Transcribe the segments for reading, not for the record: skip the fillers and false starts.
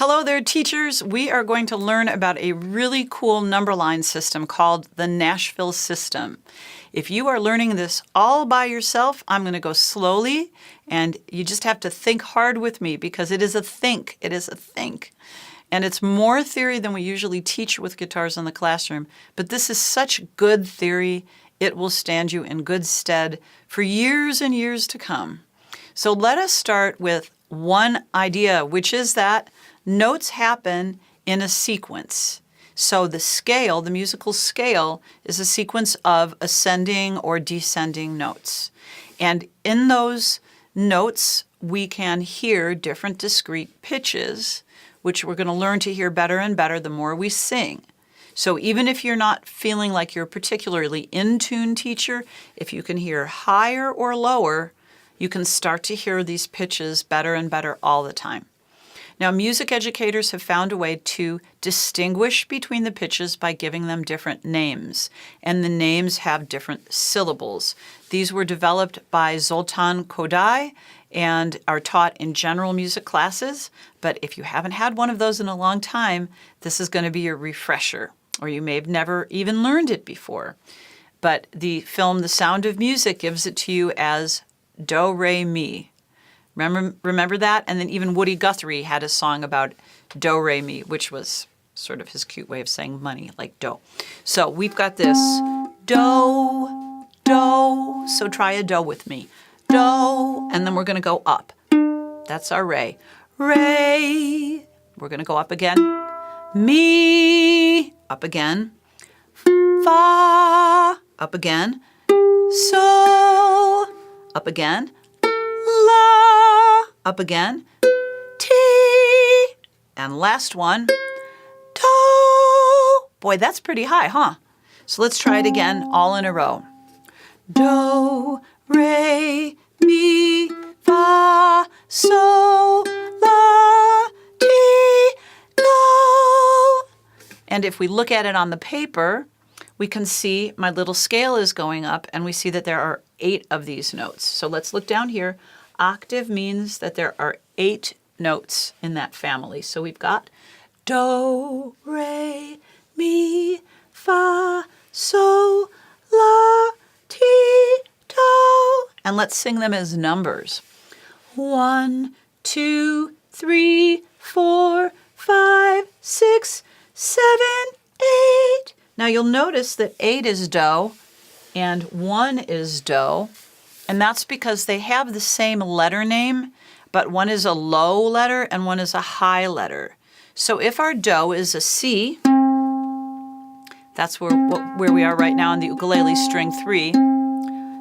Hello there, teachers. We are going to learn about a really cool number line system called the Nashville System. If you are learning this all by yourself, I'm going to go slowly, and you just have to think hard with me because it is a think. It is a think. And it's more theory than we usually teach with guitars in the classroom, but this is such good theory, it will stand you in good stead for years and years to come. So let us start with one idea, which is that notes happen in a sequence. So the scale, the musical scale, is a sequence of ascending or descending notes. And in those notes, we can hear different discrete pitches, which we're going to learn to hear better and better the more we sing. So even if you're not feeling like you're a particularly in-tune teacher, if you can hear higher or lower, you can start to hear these pitches better and better all the time. Now, music educators have found a way to distinguish between the pitches by giving them different names, and the names have different syllables. These were developed by Zoltan Kodály and are taught in general music classes, but if you haven't had one of those in a long time, this is going to be your refresher, or you may have never even learned it before. But the film The Sound of Music gives it to you as do, re, mi. Remember that? And then even Woody Guthrie had a song about do, re, mi, which was sort of his cute way of saying money, like do. So we've got this do, do. So try a do with me. Do, and then we're going to go up. That's our re. Re. We're going to go up again. Mi. Up again. Fa. Up again. So. Up again. La. Up again. Ti. And last one. Do. Boy, that's pretty high, huh? So let's try it again, all in a row. Do, re, mi, fa, sol, la, ti, do. And if we look at it on the paper, we can see my little scale is going up, and we see that there are 8 of these notes. So let's look down here. Octave means that there are 8 notes in that family. So we've got do, re, mi, fa, sol, la, ti, do. And let's sing them as numbers. 1, 2, 3, 4, 5, 6, 7, 8. Now you'll notice that 8 is do and 1 is do, and that's because they have the same letter name, but one is a low letter and one is a high letter. So if our do is a C, that's where we are right now on the ukulele, string 3.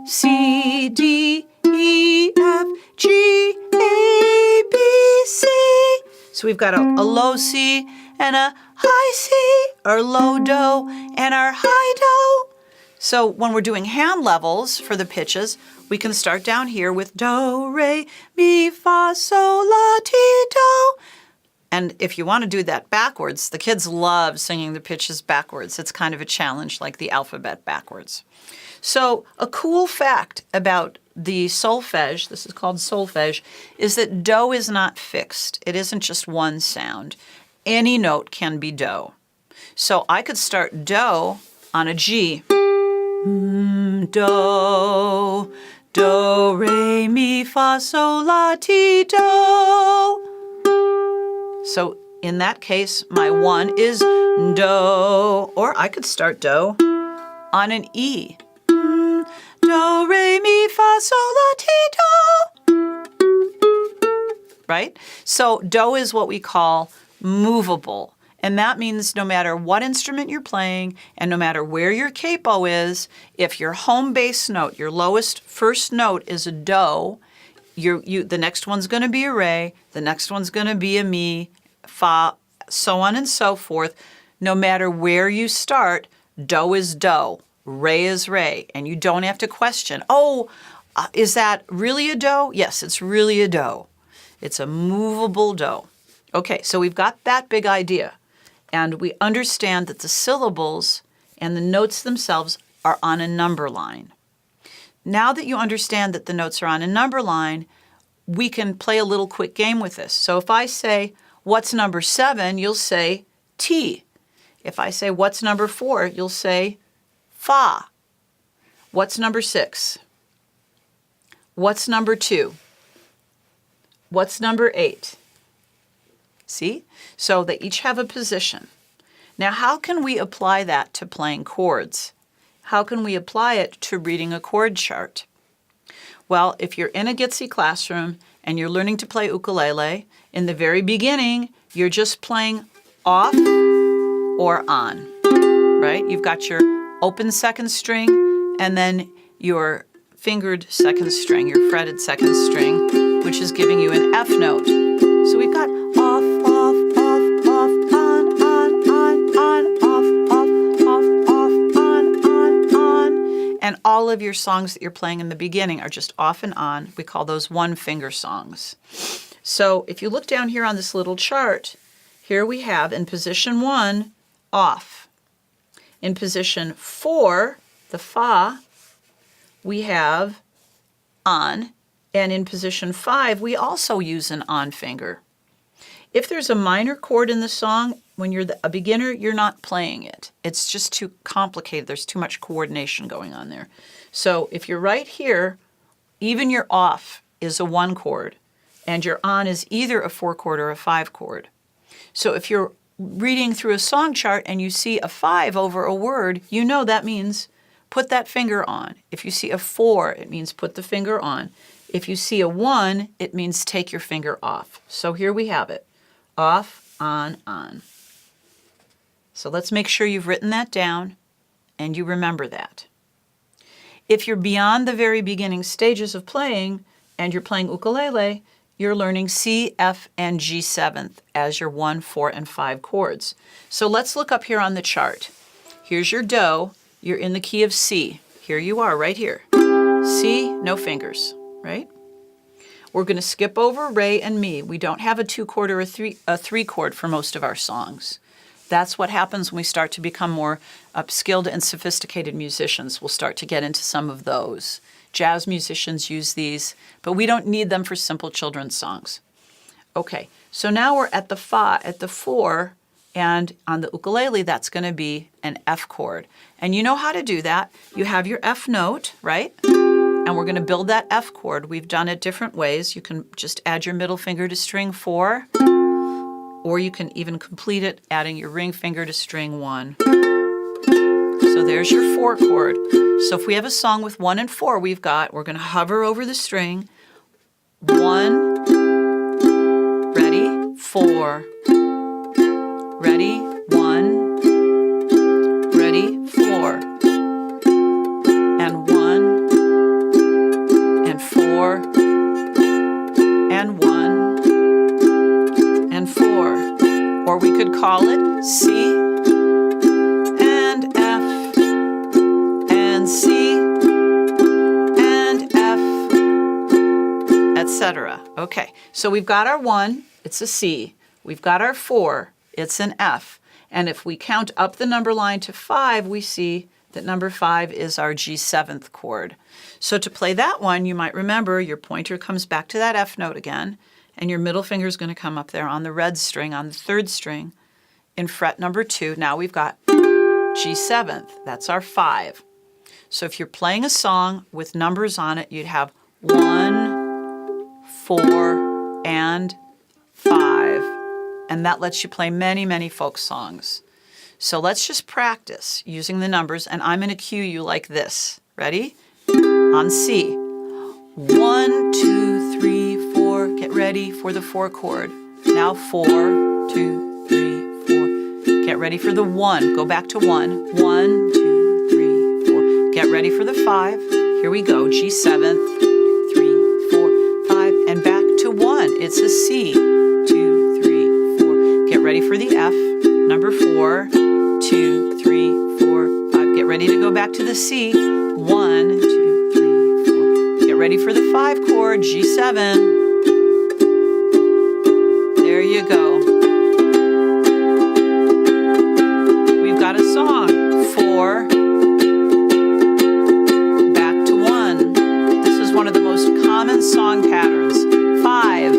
C, D, E, F, G, A, B, C. So we've got a low C and a high C, our low do and our high do. So when we're doing hand levels for the pitches, we can start down here with do, re, mi, fa, sol, la, ti, do. And if you want to do that backwards, the kids love singing the pitches backwards. It's kind of a challenge, like the alphabet backwards. So a cool fact about the solfege, this is called solfege, is that do is not fixed. It isn't just one sound. Any note can be do. So I could start do on a G. Do, do, re, mi, fa, sol, la, ti, do. So in that case, my 1 is do, or I could start do on an E. Do, re, mi, fa, sol, la, ti, do. Right? So do is what we call movable. And that means no matter what instrument you're playing and no matter where your capo is, if your home bass note, your lowest first note is a do, the next one's going to be a re, the next one's going to be a mi, fa, so on and so forth. No matter where you start, do is do, re is re, and you don't have to question, is that really a do? Yes, it's really a do. It's a movable do. Okay, so we've got that big idea, and we understand that the syllables and the notes themselves are on a number line. Now that you understand that the notes are on a number line, we can play a little quick game with this. So if I say what's number 7, you'll say T. If I say, what's number 4, you'll say Fa. What's number 6? What's number 2? What's number 8? See? So they each have a position. Now, how can we apply that to playing chords? How can we apply it to reading a chord chart? Well, if you're in a Gitsy classroom and you're learning to play ukulele, in the very beginning, you're just playing off or on, right? You've got your open second string and then your fingered second string, your fretted second string, which is giving you an F note. So we've got off, off, off, off, on, off, on. And all of your songs that you're playing in the beginning are just off and on. We call those one-finger songs. So if you look down here on this little chart, here we have in position 1, off. In position 4, the Fa, we have on. And in position 5, we also use an on finger. If there's a minor chord in the song, when you're a beginner, you're not playing it. It's just too complicated. There's too much coordination going on there. So if you're right here, even your off is a 1 chord, and your on is either a 4 chord or a 5 chord. So if you're reading through a song chart and you see a 5 over a word, you know that means put that finger on. If you see a 4, it means put the finger on. If you see a 1, it means take your finger off. So here we have it. Off, on. So let's make sure you've written that down and you remember that. If you're beyond the very beginning stages of playing and you're playing ukulele, you're learning C, F, and G7 as your 1, 4, and 5 chords. So let's look up here on the chart. Here's your Do. You're in the key of C. Here you are, right here. C, no fingers, right? We're going to skip over Re and Mi. We don't have a 2 chord or a 3 chord for most of our songs. That's what happens when we start to become more skilled and sophisticated musicians. We'll start to get into some of those. Jazz musicians use these, but we don't need them for simple children's songs. Okay, so now we're at the Fa, at the 4, and on the ukulele, that's going to be an F chord. And you know how to do that. You have your F note, right? And we're going to build that F chord. We've done it different ways. You can just add your middle finger to string 4, or you can even complete it adding your ring finger to string 1. So there's your 4 chord. So if we have a song with 1 and 4, we're going to hover over the string. 1, ready, 4, ready, 1, ready, 4, and 1, and 4, and 1, and 4. Or we could call it C and F, and C and F, etc. Okay, so we've got our 1, it's a C. We've got our 4, it's an F. And if we count up the number line to 5, we see that number 5 is our G7 chord. So to play that one, you might remember your pointer comes back to that F note again, and your middle finger is going to come up there on the red string, on the 3rd string, in fret number 2. Now we've got G7, that's our 5. So if you're playing a song with numbers on it, you'd have 1, 4, and 5. And that lets you play many, many folk songs. So let's just practice using the numbers, and I'm going to cue you like this. Ready? On C. 1, 2, 3, 4. Get ready for the 4 chord. Now 4, 2, 3, 4. Get ready for the 1. Go back to 1. 1, 2, 3, 4. Get ready for the 5. Here we go. G7, 3, 4, 5, and back to 1. It's a C. 2, 3, 4. Get ready for the F. Number 4, 2, 3, 4, 5. Get ready to go back to the C. 1, 2, 3, 4. Get ready for the 5 chord, G7. There you go. We've got a song. 4, back to 1. This is one of the most common song patterns. 5,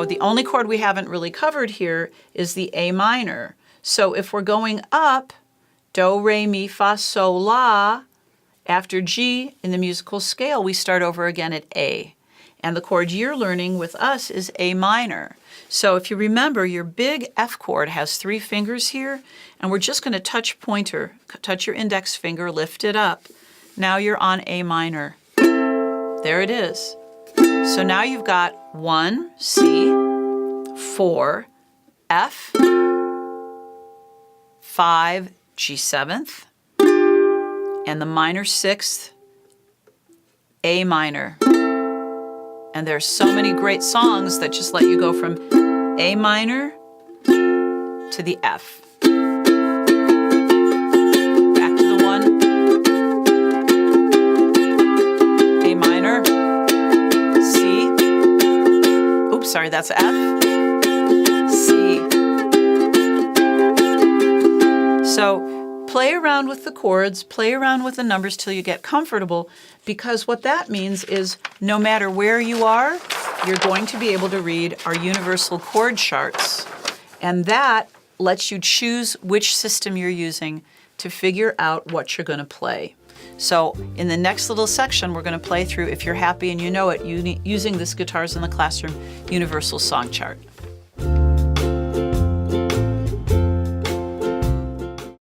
So the only chord we haven't really covered here is the A minor. So if we're going up, do, re, mi, fa, sol, la, after G in the musical scale, we start over again at A. And the chord you're learning with us is A minor. So if you remember, your big F chord has 3 fingers here, and we're just going to touch your index finger, lift it up. Now you're on A minor. There it is. So now you've got 1, C, 4, F, 5, G7th, and the minor 6th, A minor. And there's so many great songs that just let you go from A minor to the F. Back to the 1, A minor, C, oops, sorry, that's F, C. So play around with the chords, play around with the numbers till you get comfortable, because what that means is no matter where you are, you're going to be able to read our universal chord charts. And that lets you choose which system you're using to figure out what you're going to play. So in the next little section, we're going to play through, if you're happy and you know it, using this Guitars in the Classroom Universal Song Chart.